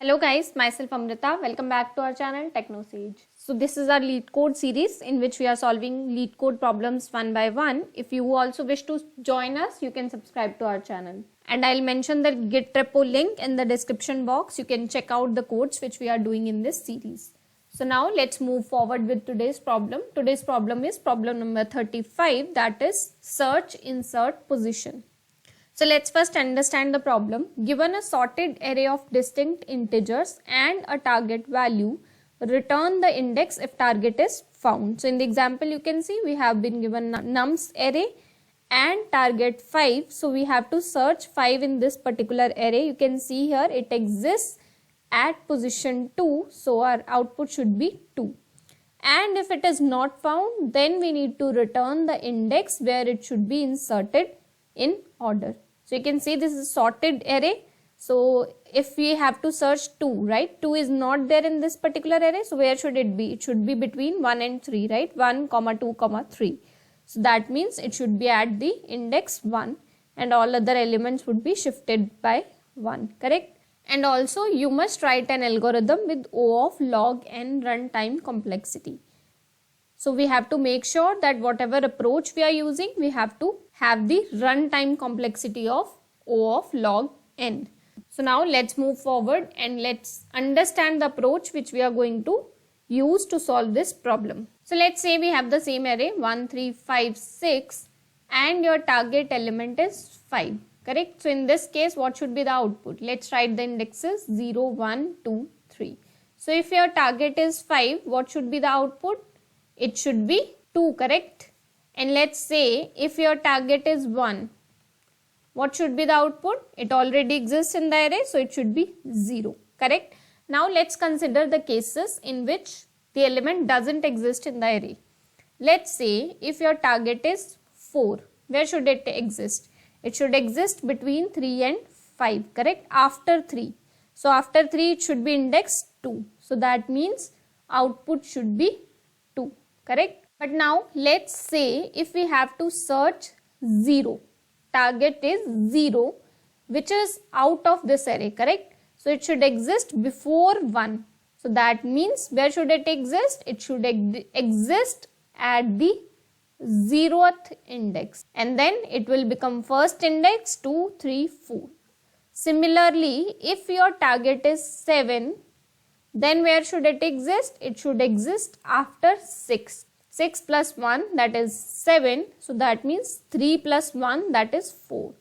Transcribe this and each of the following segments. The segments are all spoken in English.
Hello guys, myself Amrita. Welcome back to our channel Technosage. So this is our Leetcode series in which we are solving Leetcode problems one by one. If you also wish to join us, you can subscribe to our channel. And I'll mention the Git repo link in the description box. You can check out the codes which we are doing in this series. So now let's move forward with today's problem. Today's problem is problem number 35, that is search insert position. So let's first understand the problem. Given a sorted array of distinct integers and a target value, return the index if target is found. So in the example you can see we have been given nums array and target 5. So we have to search 5 in this particular array. You can see here it exists at position 2. So our output should be 2. And if it is not found, then we need to return the index where it should be inserted in order. So you can see this is sorted array. So if we have to search 2, right? 2 is not there in this particular array. So where should it be? It should be between 1 and 3, right? 1, 2, 3. So that means it should be at the index 1 and all other elements would be shifted by 1, correct? And also you must write an algorithm with O of log n runtime complexity. So we have to make sure that whatever approach we are using, we have to have the runtime complexity of O of log n. So now let's move forward and let's understand the approach which we are going to use to solve this problem. So let's say we have the same array 1, 3, 5, 6 and your target element is 5, correct? So in this case, what should be the output? Let's write the indexes 0, 1, 2, 3. So if your target is 5, what should be the output? It should be 2, correct? And let's say if your target is 1, what should be the output? It already exists in the array, so it should be 0, correct? Now let's consider the cases in which the element doesn't exist in the array. Let's say if your target is 4, where should it exist? It should exist between 3 and 5, correct? After 3. So after 3 it should be index 2. So that means output should be 2, correct? But now let's say if we have to search 0, target is 0, which is out of this array, correct? So it should exist before 1. So that means where should it exist? It should exist at the 0th index and then it will become first index 2, 3, 4. Similarly, if your target is 7, then where should it exist? It should exist after 6. 6 plus 1, that is 7. So that means 3 plus 1, that is 4.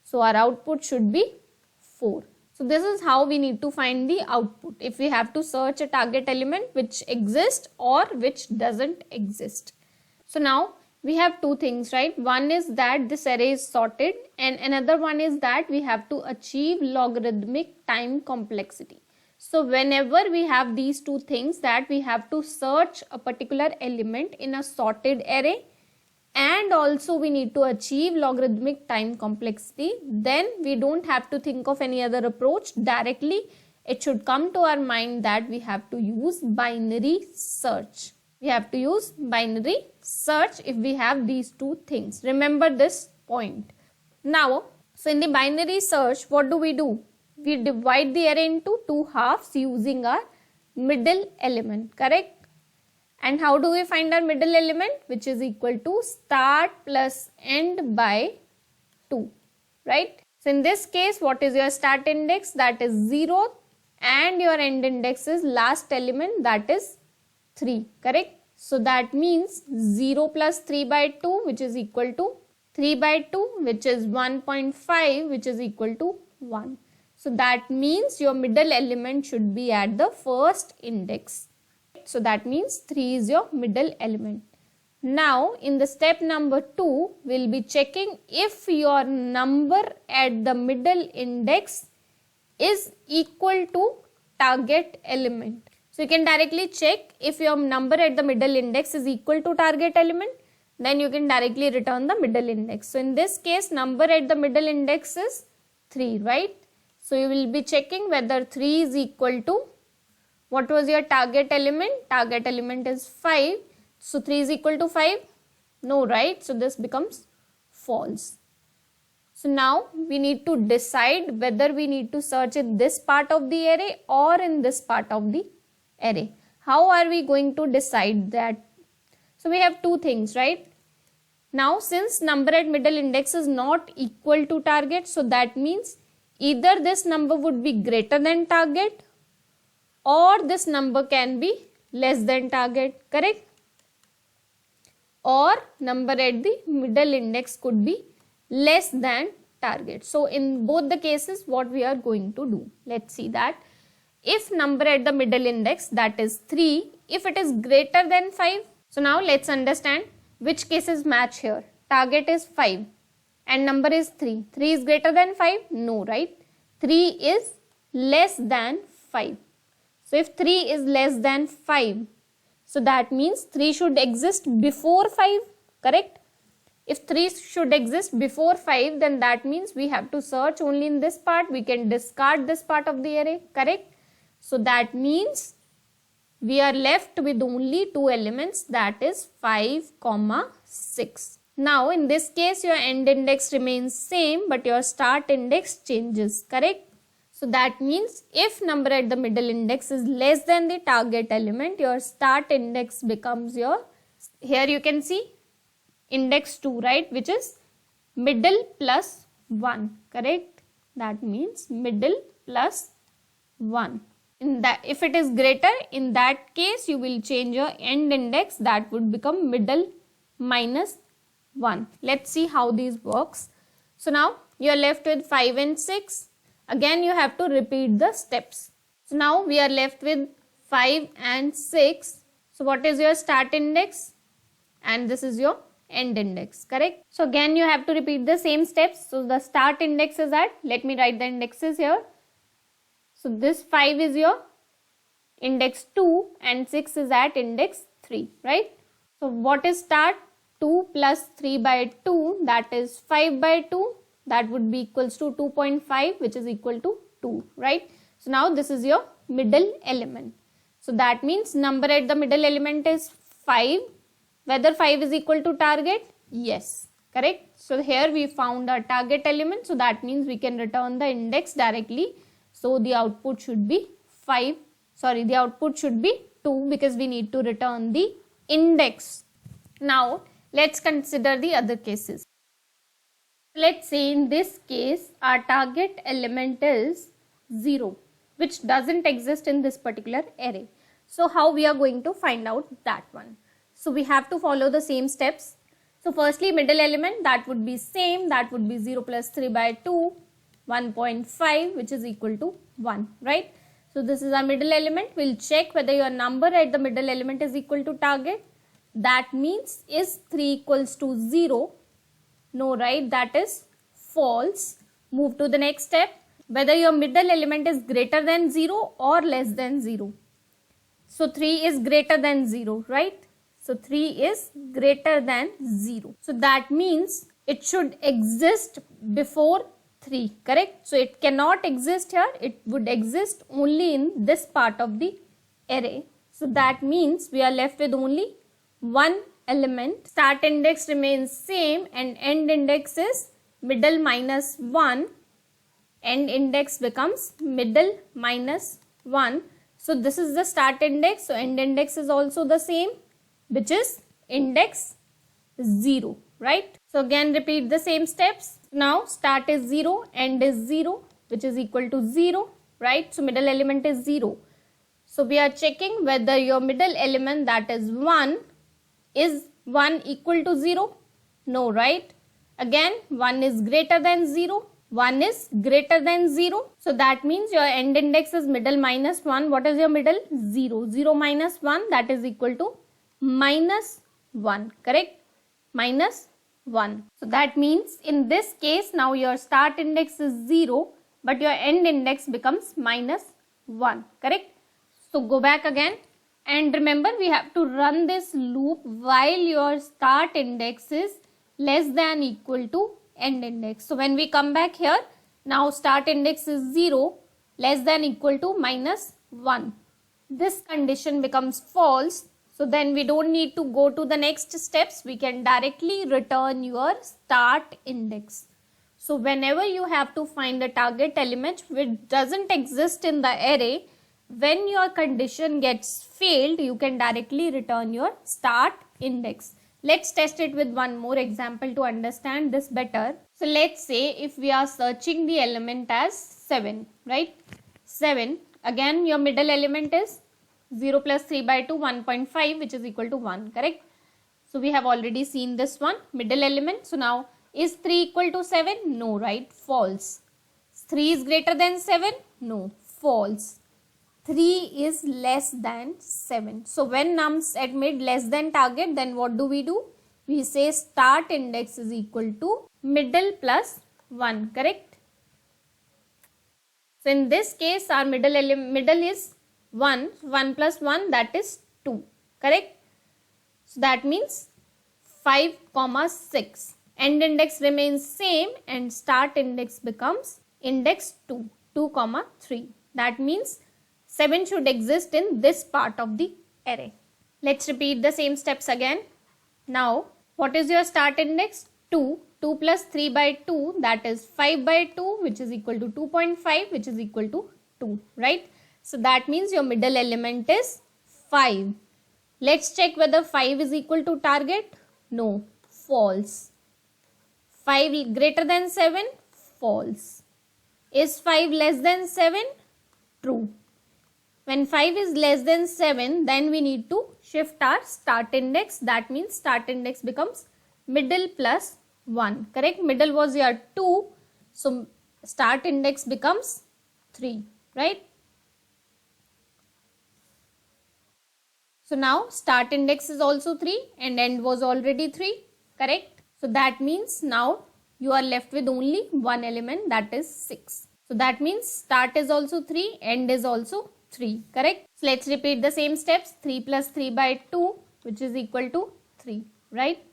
So our output should be 4. So this is how we need to find the output if we have to search a target element which exists or which doesn't exist. So now we have two things, right? One is that this array is sorted and another one is that we have to achieve logarithmic time complexity. So whenever we have these two things, that we have to search a particular element in a sorted array and also we need to achieve logarithmic time complexity, then we don't have to think of any other approach. Directly it should come to our mind that we have to use binary search. We have to use binary search if we have these two things. Remember this point. Now, so in the binary search, what do? We divide the array into two halves using our middle element, correct? And how do we find our middle element? Which is equal to start plus end by 2, right? So in this case, what is your start index? That is 0 and your end index is last element, that is 3, correct? So that means 0 plus 3 by 2, which is equal to 3 by 2, which is 1.5, which is equal to 1. So that means your middle element should be at the first index. So that means 3 is your middle element. Now in the step number 2, we'll be checking if your number at the middle index is equal to target element. So you can directly check if your number at the middle index is equal to target element, then you can directly return the middle index. So in this case, number at the middle index is 3, right? So you will be checking whether 3 is equal to, what was your target element? Target element is 5. So 3 is equal to 5? No, right? So this becomes false. So now we need to decide whether we need to search in this part of the array or in this part of the array. How are we going to decide that? So we have two things, right? Now since number at middle index is not equal to target, so that means either this number would be greater than target or this number can be less than target, correct? Or number at the middle index could be less than target. So in both the cases, what we are going to do, let's see that. If number at the middle index, that is 3, if it is greater than 5, so now let's understand which cases match here. Target is 5 and number is 3. 3 is greater than 5? No, right? 3 is less than 5. So if 3 is less than 5, so that means 3 should exist before 5, correct? If 3 should exist before 5, then that means we have to search only in this part. We can discard this part of the array, correct? So that means we are left with only two elements, that is 5, 6. Now in this case your end index remains same but your start index changes, correct? So that means if number at the middle index is less than the target element, your start index becomes your, here you can see index 2, right, which is middle plus 1, correct? That means middle plus 1. In that, if it is greater, in that case you will change your end index, that would become middle minus 1. Let's see how these works. So now you are left with 5 and 6. Again you have to repeat the steps. So now we are left with 5 and 6. So what is your start index? And this is your end index, correct? So again you have to repeat the same steps. So the start index is at, let me write the indexes here. So this 5 is your index 2 and 6 is at index 3, right? So what is start? 2 plus 3 by 2, that is 5 by 2. That would be equals to 2.5, which is equal to 2, right? So now this is your middle element. So that means number at the middle element is 5. Whether 5 is equal to target? Yes, correct. So here we found our target element. So that means we can return the index directly. So the output should be 5. Sorry, the output should be 2 because we need to return the index. Now let's consider the other cases. Let's say in this case our target element is 0, which doesn't exist in this particular array. So how we are going to find out that one? So we have to follow the same steps. So firstly middle element, that would be same, that would be 0 plus 3 by 2, 1.5, which is equal to 1, right? So this is our middle element. We'll check whether your number at the middle element is equal to target. That means is 3 equals to 0? No, right? That is false. Move to the next step. Whether your middle element is greater than 0 or less than 0. So 3 is greater than 0, right? So 3 is greater than 0. So that means it should exist before 3, correct? So it cannot exist here. It would exist only in this part of the array. So that means we are left with only one element. Start index remains same and end index is middle minus 1. End index becomes middle minus 1. So this is the start index. So end index is also the same, which is index 0, right? So again repeat the same steps. Now start is 0, end is 0, which is equal to 0, right? So middle element is 0. So we are checking whether your middle element, that is 1, is 1 equal to 0? No, right? Again 1 is greater than 0. 1 is greater than 0. So that means your end index is middle minus 1. What is your middle? 0. 0 minus 1, that is equal to minus 1, correct? Minus 1. So that means in this case now your start index is 0 but your end index becomes minus 1, correct? So go back again and remember we have to run this loop while your start index is less than equal to end index. So when we come back here, now start index is 0, less than equal to minus 1. This condition becomes false. So then we don't need to go to the next steps. We can directly return your start index. So whenever you have to find the target element which doesn't exist in the array, when your condition gets failed, you can directly return your start index. Let's test it with one more example to understand this better. So let's say if we are searching the element as 7, right? 7, again your middle element is 0 plus 3 by 2, 1.5, which is equal to 1, correct? So we have already seen this one, middle element. So now is 3 equal to 7? No, right? False. 3 is greater than 7? No, false. 3 is less than 7. So when nums at mid less than target, then what do? We say start index is equal to middle plus 1, correct? So in this case, our middle is 1, 1 plus 1, that is 2, correct? So that means 5, 6. End index remains same and start index becomes index 2, 2, 3. That means 7 should exist in this part of the array. Let's repeat the same steps again. Now, what is your start index? 2. 2 plus 3 by 2, that is 5 by 2, which is equal to 2.5, which is equal to 2, right? So that means your middle element is 5. Let's check whether 5 is equal to target. No, false. 5 greater than 7, false. Is 5 less than 7? True. When 5 is less than 7, then we need to shift our start index. That means start index becomes middle plus 1, correct? Middle was your 2, so start index becomes 3, right? So now start index is also 3 and end was already 3, correct? So that means now you are left with only one element, that is 6. So that means start is also 3, end is also 3, correct? So let's repeat the same steps. 3 plus 3 by 2, which is equal to 3, right?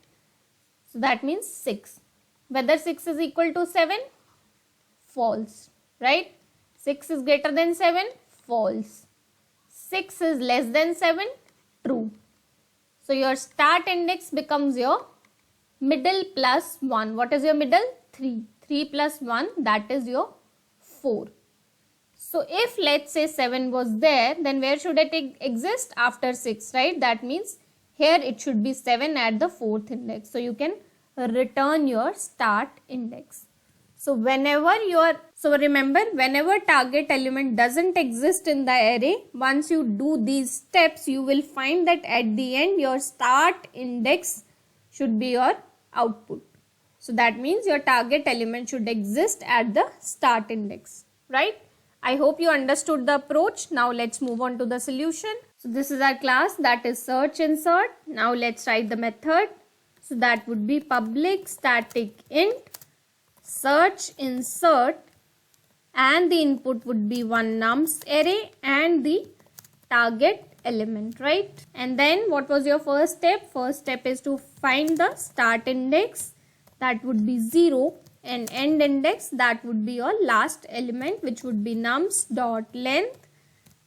So that means 6. Whether 6 is equal to 7? False, right? 6 is greater than 7? False. 6 is less than 7? True. So your start index becomes your middle plus 1. What is your middle? 3. 3 plus 1, that is your 4. So if let's say 7 was there, then where should it exist? After 6, right? That means here it should be 7 at the 4th index. So you can return your start index. So remember, whenever target element doesn't exist in the array, once you do these steps, you will find that at the end your start index should be your output. So that means your target element should exist at the start index, right? I hope you understood the approach. Now let's move on to the solution. So this is our class, that is search insert. Now let's write the method. So that would be public static int search insert, and the input would be one nums array and the target element, right? And then what was your first step? First step is to find the start index, that would be 0, and end index, that would be your last element, which would be nums dot length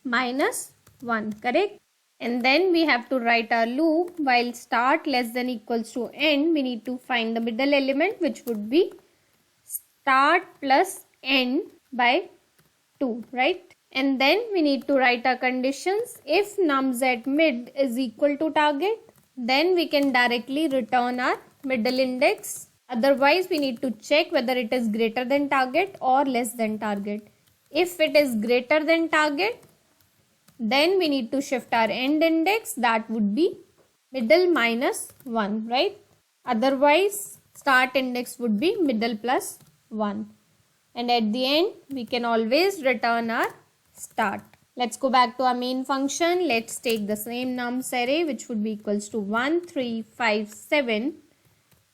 minus 1, correct? And then we have to write our loop. While start less than equals to end, we need to find the middle element, which would be start plus end by 2, right? And then we need to write our conditions. If nums at mid is equal to target, then we can directly return our middle index. Otherwise, we need to check whether it is greater than target or less than target. If it is greater than target, then we need to shift our end index, that would be middle minus 1, right? Otherwise, start index would be middle plus 1. And at the end, we can always return our start. Let's go back to our main function. Let's take the same nums array, which would be equals to 1, 3, 5, 7.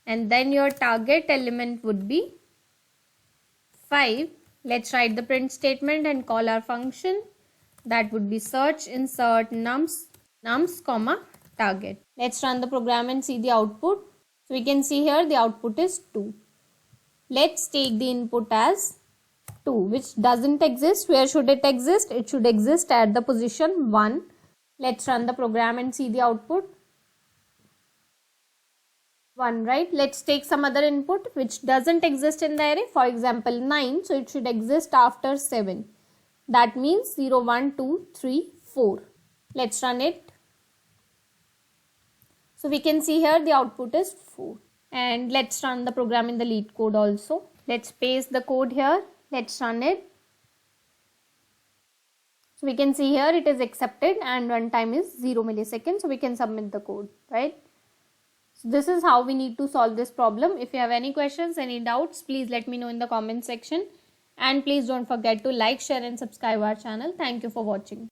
And then your target element would be 5. Let's write the print statement and call our function. That would be search insert nums comma target. Let's run the program and see the output. So we can see here the output is 2. Let's take the input as 2, which doesn't exist. Where should it exist? It should exist at the position 1. Let's run the program and see the output. 1, right? Let's take some other input which doesn't exist in the array. For example, 9. So it should exist after 7. That means 0, 1, 2, 3, 4. Let's run it. So we can see here the output is 4. And let's run the program in the Leetcode also. Let's paste the code here. Let's run it. So we can see here it is accepted and runtime is 0 milliseconds. So we can submit the code, right? So this is how we need to solve this problem. If you have any questions, any doubts, please let me know in the comment section. And please don't forget to like, share and subscribe our channel. Thank you for watching.